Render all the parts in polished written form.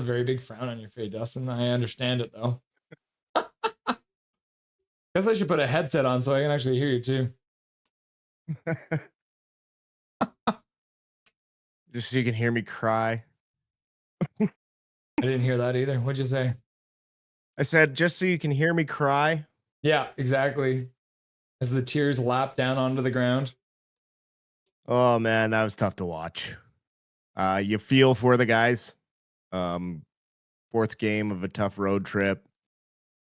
very big frown on your face, Dustin. I understand it though. Guess I should put a headset on so I can actually hear you too. Just so you can hear me cry. I didn't hear that either. What'd you say? I said, just so you can hear me cry. Yeah, exactly. As the tears lap down onto the ground. Oh man, that was tough to watch. You feel for the guys. Fourth game of a tough road trip.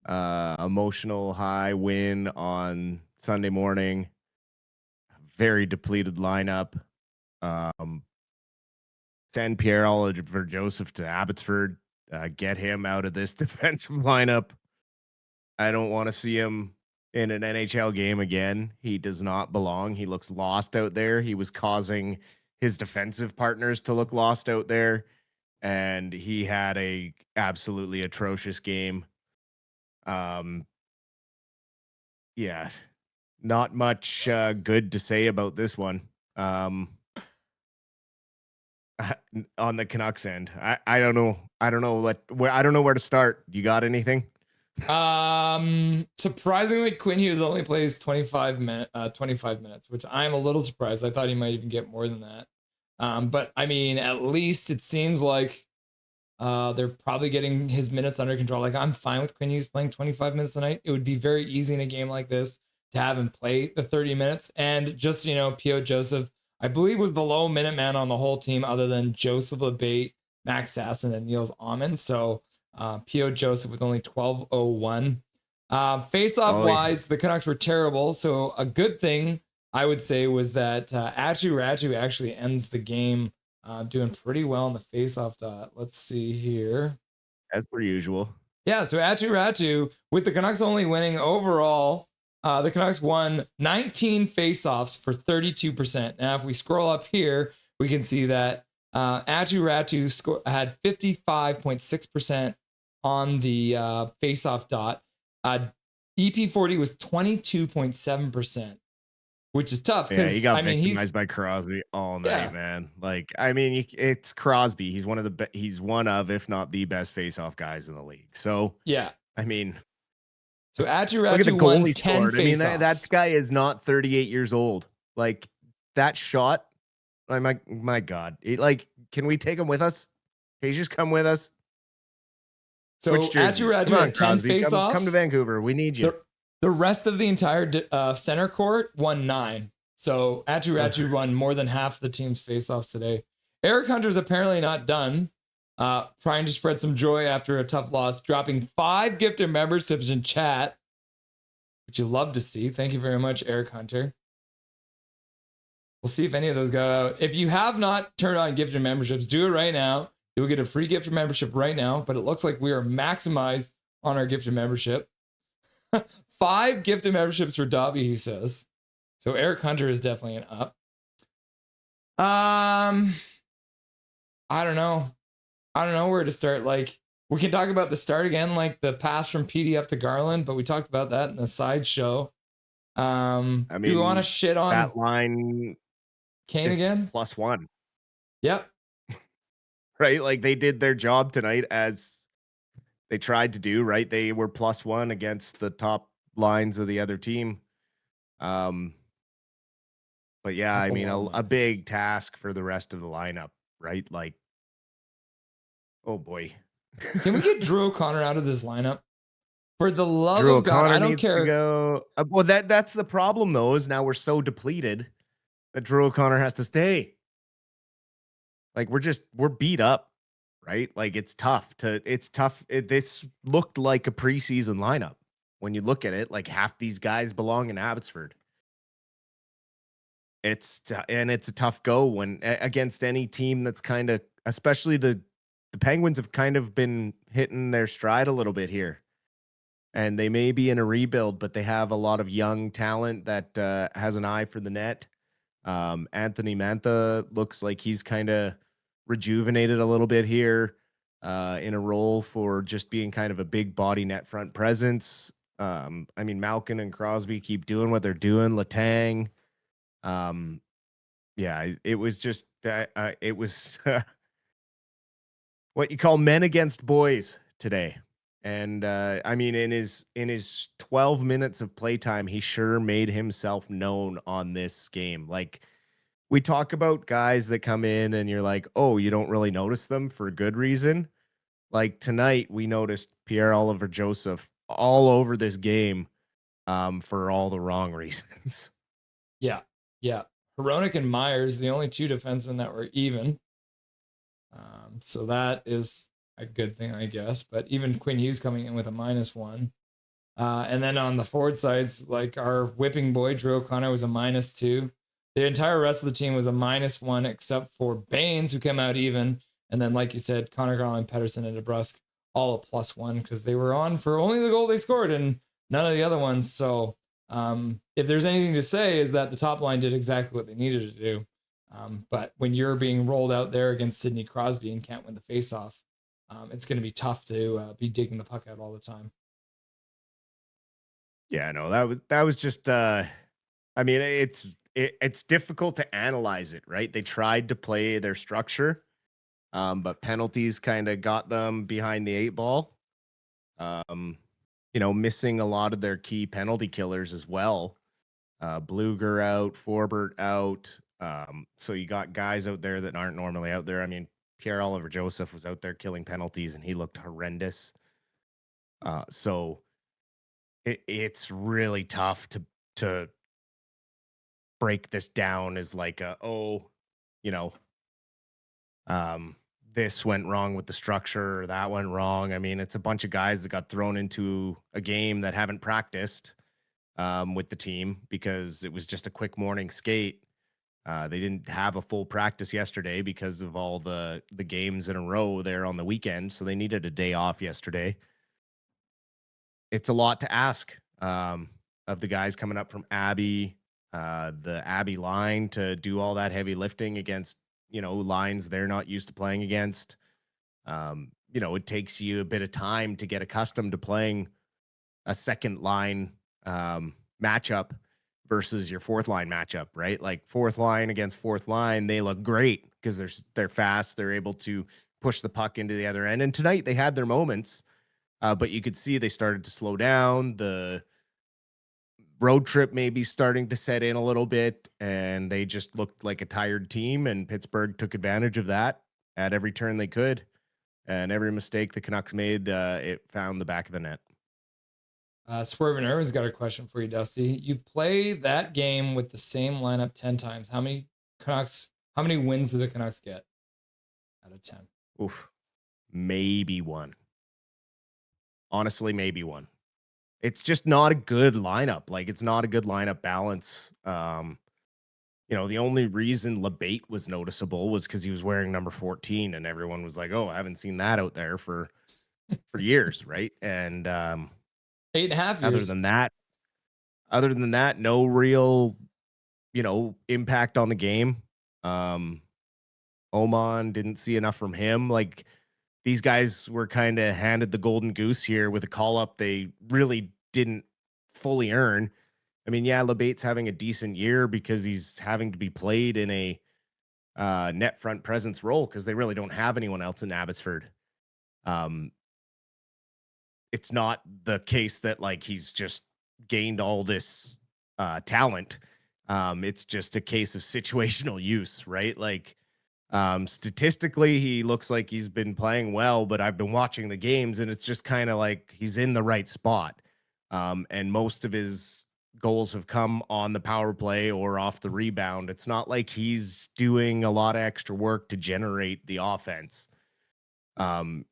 Emotional high win on Sunday morning. Very depleted lineup. Send Pierre-Olivier Joseph to Abbotsford. Get him out of this defensive lineup. I don't want to see him in an NHL game again. He does not belong. He looks lost out there. He was causing his defensive partners to look lost out there, and he had a absolutely atrocious game. Yeah, not much good to say about this one. On the Canucks end, I don't know. I don't know where to start. You got anything? Surprisingly, Quinn Hughes only plays 25 minutes, which I'm a little surprised. I thought he might even get more than that. But I mean, at least it seems like they're probably getting his minutes under control. Like, I'm fine with Quinn Hughes playing 25 minutes a night. It would be very easy in a game like this to have him play the 30 minutes. And just, P.O. Joseph, I believe, was the low minute man on the whole team other than Joseph LeBate, Max Sasson, and Niels Amon. So P.O. Joseph with only 12:01. Face-off wise, the Canucks were terrible. So a good thing, I would say, was that Atu Ratu actually ends the game doing pretty well in the face-off dot. Let's see here. As per usual. Yeah, so Atu Ratu, with the Canucks only winning overall, the Canucks won 19 face-offs for 32%. Now, if we scroll up here, we can see that Atu Ratu had 55.6% on the face-off dot. EP40 was 22.7%. Which is tough because he got victimized by Crosby all night, man. Like, I mean, it's Crosby. He's one of, if not the best face-off guys in the league. So yeah, I mean, so Atu look at the Ratu goal won he 10 scored. I mean, face-offs. that guy is not 38 years old. Like, that shot, like, my God. Can we take him with us? Can you just come with us? So Atu Ratu had 10 face-offs. Come to Vancouver. We need you. The rest of the entire center court won 9. So Atu Ratu won more than half the team's face-offs today. Eric Hunter's apparently not done. Trying to spread some joy after a tough loss, dropping 5 gifted memberships in chat, which you love to see. Thank you very much, Eric Hunter. We'll see if any of those go out. If you have not turned on gifted memberships, do it right now. You'll get a free gifted membership right now, but it looks like we are maximized on our gifted membership. 5 gifted memberships for Dobby, he says. So Eric Hunter is definitely an up. I don't know. I don't know where to start. Like, we can talk about the start again, like the pass from PD up to Garland, but we talked about that in the side show. I mean, do you want to shit on that line? Kane again? +1. Yep. Right? Like, they did their job tonight as they tried to do, right? They were +1 against the top lines of the other team. But yeah, I mean, a big task for the rest of the lineup, right? Like, oh boy. Can we get Drew O'Connor out of this lineup? For the love of God, I don't care. Go. Well, that's the problem, though, is now we're so depleted that Drew O'Connor has to stay. Like, we're beat up, right? Like, it's tough. This looked like a preseason lineup. When you look at it, like, half these guys belong in Abbotsford. It's a tough go when against any team that's kind of, especially the Penguins have kind of been hitting their stride a little bit here. And they may be in a rebuild, but they have a lot of young talent that has an eye for the net. Anthony Mantha looks like he's kind of rejuvenated a little bit here in a role for just being kind of a big body net front presence. I mean, Malkin and Crosby keep doing what they're doing. Letang. Yeah, it was just it was what you call men against boys today. And I mean, in his 12 minutes of playtime, he sure made himself known on this game. Like, we talk about guys that come in and you're like, oh, you don't really notice them for a good reason. Like tonight, we noticed Pierre Oliver Joseph all over this game for all the wrong reasons. Yeah. Yeah. Hronik and Myers, the only two defensemen that were even. So that is a good thing, I guess. But even Quinn Hughes coming in with a -1. And then on the forward sides, like our whipping boy, Drew O'Connor, was a -2. The entire rest of the team was a -1, except for Baines, who came out even. And then, like you said, Connor Garland, Pedersen, and DeBrusque, all a +1 because they were on for only the goal they scored and none of the other ones. So if there's anything to say, is that the top line did exactly what they needed to do. But when you're being rolled out there against Sidney Crosby and can't win the faceoff, it's going to be tough to be digging the puck out all the time. Yeah, no, that was just I mean, it's difficult to analyze it, right? They tried to play their structure, but penalties kind of got them behind the 8 ball. Um, missing a lot of their key penalty killers as well. Bluger out, Forbert out. So you got guys out there that aren't normally out there. I mean, Pierre Oliver Joseph was out there killing penalties and he looked horrendous. So it's really tough to break this down as like you know, um, this went wrong with the structure or that went wrong. I mean, it's a bunch of guys that got thrown into a game that haven't practiced with the team because it was just a quick morning skate. They didn't have a full practice yesterday because of all the games in a row there on the weekend, so they needed a day off yesterday. It's a lot to ask of the guys coming up from Abbey, the Abbey line to do all that heavy lifting against lines they're not used to playing against. It takes you a bit of time to get accustomed to playing a second line matchup versus your fourth line matchup, right? Like fourth line against fourth line, they look great because they're fast, they're able to push the puck into the other end. And tonight they had their moments, but you could see they started to slow down. The road trip maybe starting to set in a little bit, and they just looked like a tired team. And Pittsburgh took advantage of that at every turn they could, and every mistake the Canucks made, it found the back of the net. Swerve Irvin's got a question for you, Dusty. You play that game with the same lineup 10 times. How many wins did the Canucks get out of 10? Oof, maybe one. Honestly, maybe one. It's just not a good lineup. Like, it's not a good lineup balance. The only reason LeBate was noticeable was because he was wearing number 14, and everyone was like, "Oh, I haven't seen that out there for years," right? And 8.5 years. other than that, no real, impact on the game. Um, Oman didn't see enough from him. Like, these guys were kind of handed the golden goose here with a call up they really didn't fully earn. I mean, yeah, LeBate's having a decent year because he's having to be played in a net front presence role because they really don't have anyone else in Abbotsford. Um, it's not the case that like he's just gained all this talent. It's just a case of situational use, right? Like statistically, he looks like he's been playing well, but I've been watching the games and it's just kind of like he's in the right spot. And most of his goals have come on the power play or off the rebound. It's not like he's doing a lot of extra work to generate the offense. Um,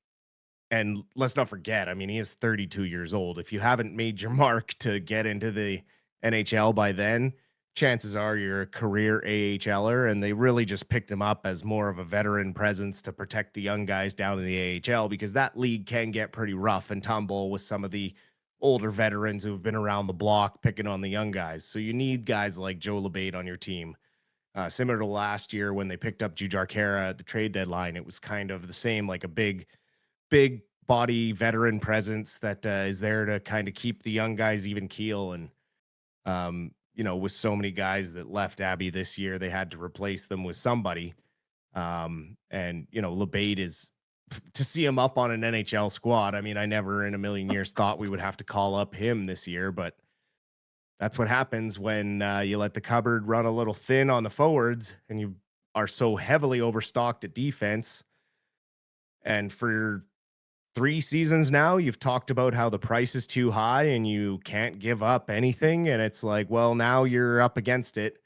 and let's not forget, I mean, he is 32 years old. If you haven't made your mark to get into the NHL by then, chances are you're a career AHLer, and they really just picked him up as more of a veteran presence to protect the young guys down in the AHL because that league can get pretty rough and tumble with some of the older veterans who've been around the block picking on the young guys. So you need guys like Joe LeBate on your team. Similar to last year when they picked up Jujhar Khaira at the trade deadline, it was kind of the same, like a big body veteran presence that is there to kind of keep the young guys even keel. And, with so many guys that left Abbey this year, they had to replace them with somebody. And LeBate is to see him up on an NHL squad. I mean, I never in a million years thought we would have to call up him this year, but that's what happens when you let the cupboard run a little thin on the forwards and you are so heavily overstocked at defense. And for 3 seasons now, you've talked about how the price is too high and you can't give up anything. And it's like, well, now you're up against it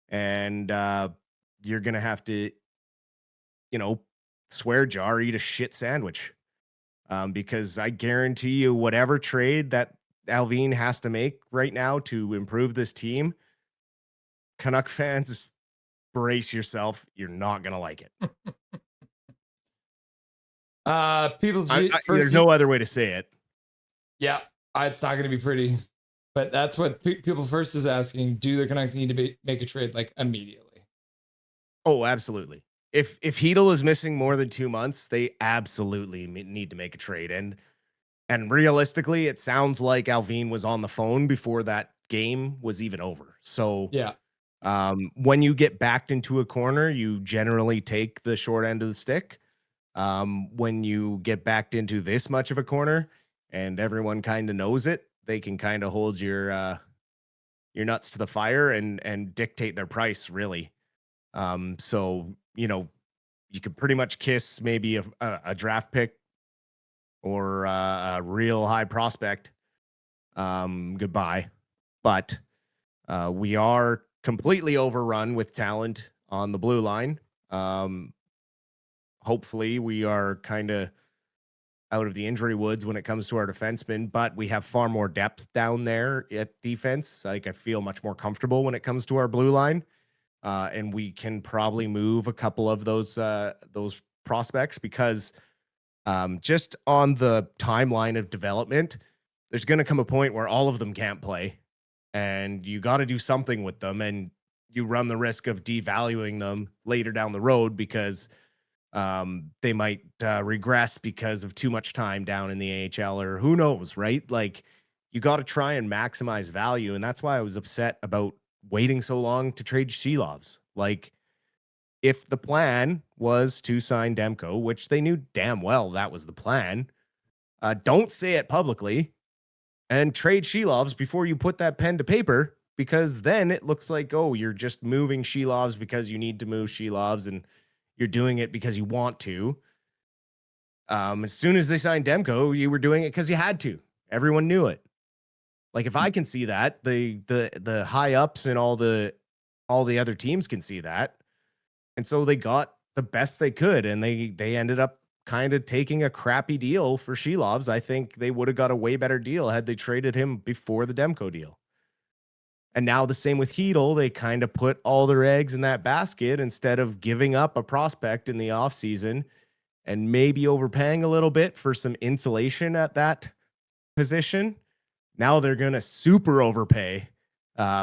and you're going to have to, you know, swear jar, eat a shit sandwich. Because I guarantee you, whatever trade that Alvin has to make right now to improve this team, Canuck fans, brace yourself. You're not going to like it. There's no other way to say it. Yeah, it's not going to be pretty. But that's what people first is asking. Do the Canucks need to make a trade like immediately? Oh, absolutely. If Hedl is missing more than 2 months, they absolutely need to make a trade. And realistically, it sounds like Alvin was on the phone before that game was even over. So yeah, when you get backed into a corner, you generally take the short end of the stick. When you get backed into this much of a corner and everyone kind of knows it, they can kind of hold your nuts to the fire and dictate their price, really. So, you know, you could pretty much kiss maybe a draft pick or a real high prospect goodbye. But we are completely overrun with talent on the blue line. Hopefully we are kind of out of the injury woods when it comes to our defensemen, but we have far more depth down there at defense. Like, I feel much more comfortable when it comes to our blue line. And we can probably move a couple of those prospects because just on the timeline of development, there's going to come a point where all of them can't play and you got to do something with them. And you run the risk of devaluing them later down the road because they might regress because of too much time down in the AHL or who knows, right? Like, you got to try and maximize value. And that's why I was upset about waiting so long to trade Shelovs. Like, if the plan was to sign Demko, which they knew damn well that was the plan, don't say it publicly and trade Shelovs before you put that pen to paper, because then it looks like, oh, you're just moving Shelovs because you need to move Shelovs and you're doing it because you want to. As soon as they signed Demko, you were doing it because you had to. Everyone knew it. Like, if I can see that, the high ups and all the other teams can see that. And so they got the best they could, and they ended up kind of taking a crappy deal for Shelovs. I think they would have got a way better deal had they traded him before the Demko deal. And now the same with Hedl. They kind of put all their eggs in that basket instead of giving up a prospect in the offseason and maybe overpaying a little bit for some insulation at that position. Now they're going to super overpay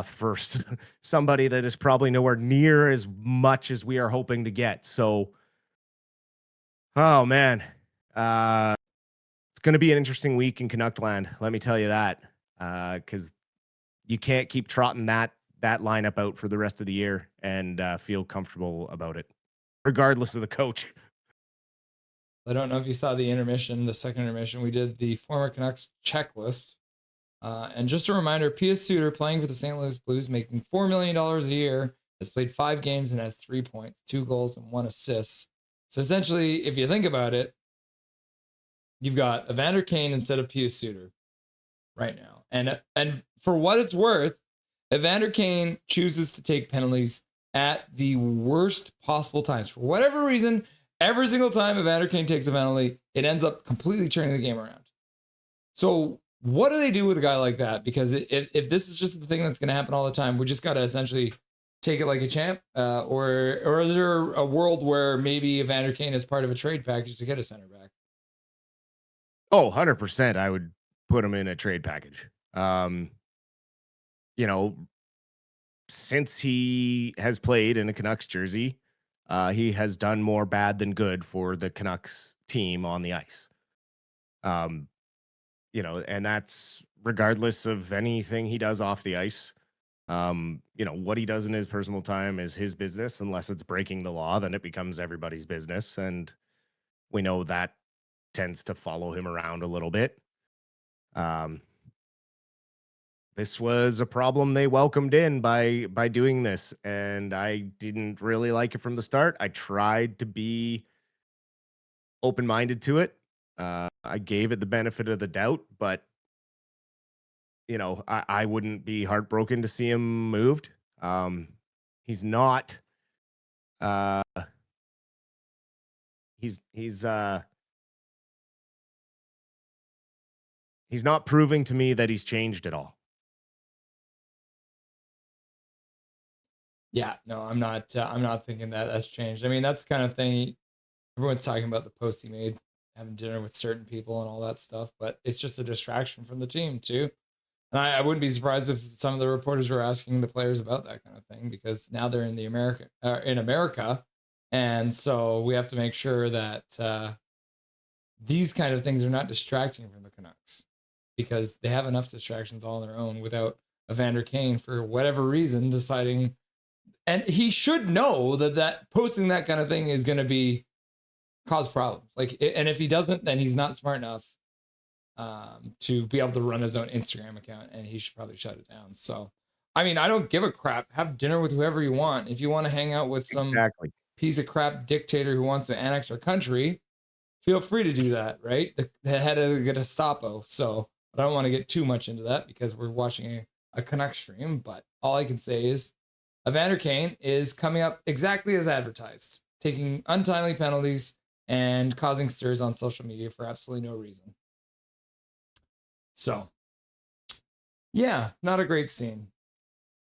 for somebody that is probably nowhere near as much as we are hoping to get. So, oh man, it's going to be an interesting week in Canuckland. Let me tell you that, because you can't keep trotting that lineup out for the rest of the year and feel comfortable about it, regardless of the coach. I don't know if you saw the second intermission. We did the former Canucks checklist. And just a reminder, Pius Suter, playing for the St. Louis Blues, making $4 million a year, has played 5 games and has 3 points, 2 goals, and 1 assist. So essentially, if you think about it, you've got Evander Kane instead of Pius Suter right now. And for what it's worth, Evander Kane chooses to take penalties at the worst possible times. For whatever reason, every single time Evander Kane takes a penalty, it ends up completely turning the game around. So what do they do with a guy like that? Because if this is just the thing that's going to happen all the time, we just got to essentially take it like a champ. Or is there a world where maybe Evander Kane is part of a trade package to get a center back? Oh, 100%. I would put him in a trade package. Since he has played in a Canucks jersey, he has done more bad than good for the Canucks team on the ice. And that's regardless of anything he does off the ice. What he does in his personal time is his business, unless it's breaking the law, then it becomes everybody's business. And we know that tends to follow him around a little bit. Um, this was a problem they welcomed in by doing this, and I didn't really like it from the start. I tried to be open-minded to it. I gave it the benefit of the doubt, but I wouldn't be heartbroken to see him moved. He's not. Uh, he's he's not proving to me that he's changed at all. Yeah, no, I'm not. I'm not thinking that that's changed. I mean, that's the kind of thing everyone's talking about the post he made, having dinner with certain people and all that stuff. But it's just a distraction from the team too. And I wouldn't be surprised if some of the reporters were asking the players about that kind of thing because now they're in America, and so we have to make sure that these kind of things are not distracting from the Canucks because they have enough distractions all on their own without Evander Kane for whatever reason deciding. And he should know that posting that kind of thing is going to be cause problems. And if he doesn't, then he's not smart enough to be able to run his own Instagram account, and he should probably shut it down. So, I mean, I don't give a crap. Have dinner with whoever you want. If you want to hang out with some Exactly. piece of crap dictator who wants to annex our country, feel free to do that, right? The head of the Gestapo. So, but I don't want to get too much into that because we're watching a Canucks stream. But all I can say is Evander Kane is coming up exactly as advertised, taking untimely penalties and causing stirs on social media for absolutely no reason. So, yeah, not a great scene.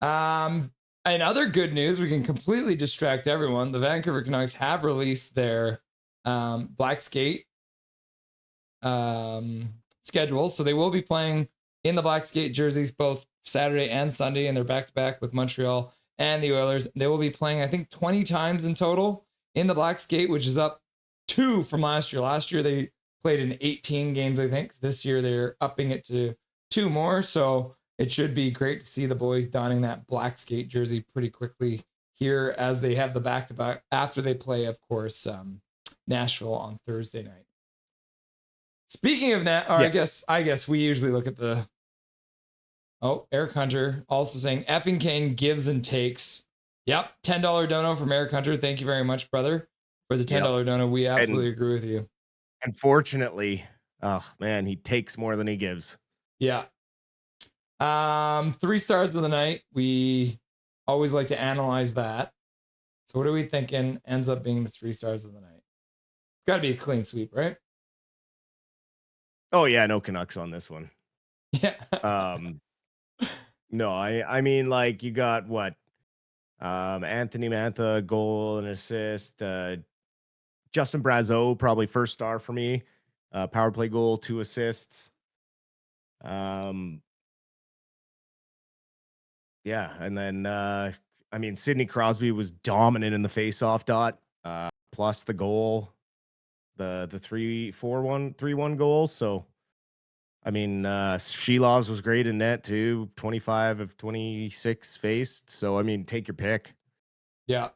And other good news, we can completely distract everyone. The Vancouver Canucks have released their black skate schedule. So they will be playing in the black skate jerseys both Saturday and Sunday, and they're back-to-back with Montreal and the Oilers. They will be playing, I think, 20 times in total in the black skate, which is up 2 from last year. Last year, they played in 18 games, I think. This year, they're upping it to 2 more. So it should be great to see the boys donning that black skate jersey pretty quickly here as they have the back-to-back after they play, of course, Nashville on Thursday night. Speaking of that, yes. I guess we usually look at the... Oh, Eric Hunter also saying effing Kane gives and takes. Yep, $10 dono from Eric Hunter. Thank you very much, brother, for the $10 dono. We absolutely agree with you. Unfortunately, oh man, he takes more than he gives. Yeah. 3 stars of the night. We always like to analyze that. So what are we thinking ends up being the 3 stars of the night? It's got to be a clean sweep, right? Oh yeah, no Canucks on this one. Yeah. No, I mean, like, you got what? Anthony Mantha, goal and assist. Justin Brazeau, probably first star for me. Power play goal, 2 assists. Yeah, and then I mean, Sidney Crosby was dominant in the face-off dot. Plus the goal, the 3-1 goal. So I mean, Shelov's was great in net too. 25 of 26 faced. So I mean, take your pick. Yeah.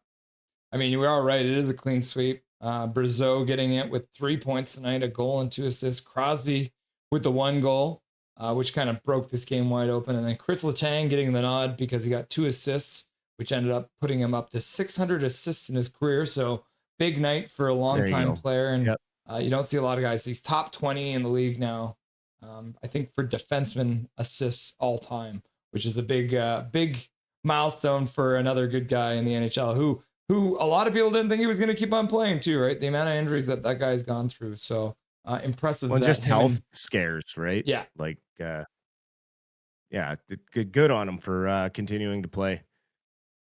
I mean, you were all right. It is a clean sweep. Brazeau getting it with 3 points tonight, a goal and 2 assists. Crosby with the 1 goal, which kind of broke this game wide open. And then Chris Letang getting the nod because he got 2 assists, which ended up putting him up to 600 assists in his career. So big night for a long-time player. And you don't see a lot of guys. He's top 20 in the league now. I think for defenseman assists all time, which is a big milestone for another good guy in the NHL who a lot of people didn't think he was going to keep on playing too, right? The amount of injuries that guy's gone through. So impressive. Well, just health scares, right? Yeah. Like, yeah, good on him for continuing to play.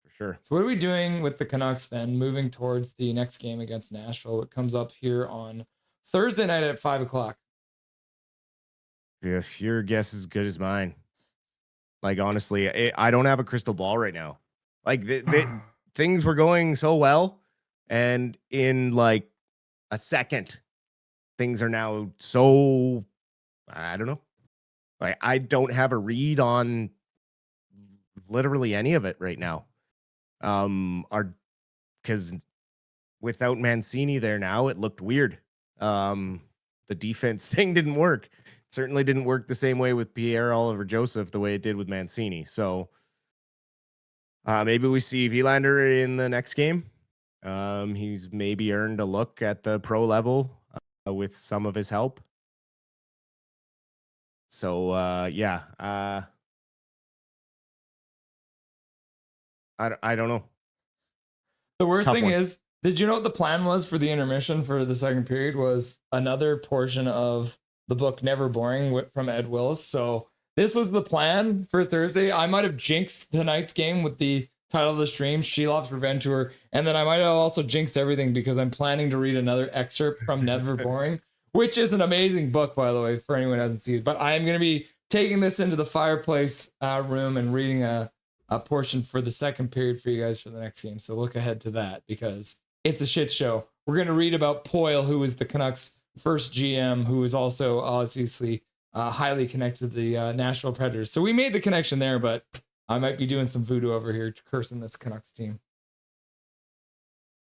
For sure. So what are we doing with the Canucks then, moving towards the next game against Nashville? It comes up here on Thursday night at 5:00. If your guess is as good as mine. Like, honestly, I don't have a crystal ball right now. Like, things were going so well, and in like a second, things are now so, I don't know. Like, I don't have a read on literally any of it right now. Because without Mancini there now, it looked weird. The defense thing didn't work. It certainly didn't work the same way with Pierre-Olivier Joseph the way it did with Mancini. So maybe we see Vilander in the next game. He's maybe earned a look at the pro level with some of his help. So yeah, I don't know. The worst thing is, did you know what the plan was for the intermission for the second period was another portion of the book Never Boring from Ed Willis. So this was the plan for Thursday. I might have jinxed tonight's game with the title of the stream, Shelov's Revenge Tour. And then I might have also jinxed everything because I'm planning to read another excerpt from Never Boring, which is an amazing book, by the way, for anyone who hasn't seen it. But I am going to be taking this into the fireplace room and reading a portion for the second period for you guys for the next game. So look ahead to that because it's a shit show. We're going to read about Poyle, who was the Canucks' first GM, who is also obviously highly connected to the Nashville Predators. So we made the connection there, but I might be doing some voodoo over here, cursing this Canucks team.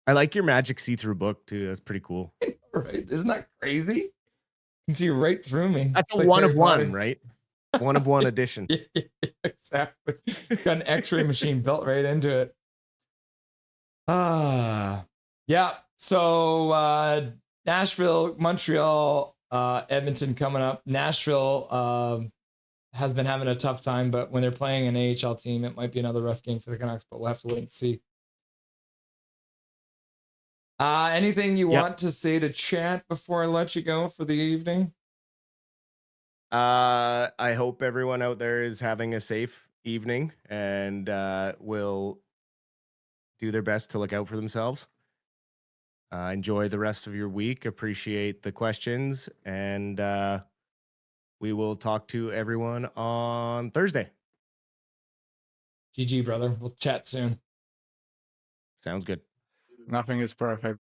I like your magic see-through book too. That's pretty cool. Right? Isn't that crazy? You can see right through me. That's a like one of one, right? One of one edition. Yeah, exactly. It's got an X-ray machine built right into it. Yeah. So Nashville, Montreal, Edmonton coming up. Nashville has been having a tough time, but when they're playing an AHL team, it might be another rough game for the Canucks, but we'll have to wait and see. Anything you want to say to chat before I let you go for the evening? I hope everyone out there is having a safe evening and will do their best to look out for themselves. Enjoy the rest of your week. Appreciate the questions, and we will talk to everyone on Thursday. GG, brother. We'll chat soon. Sounds good. Nothing is perfect.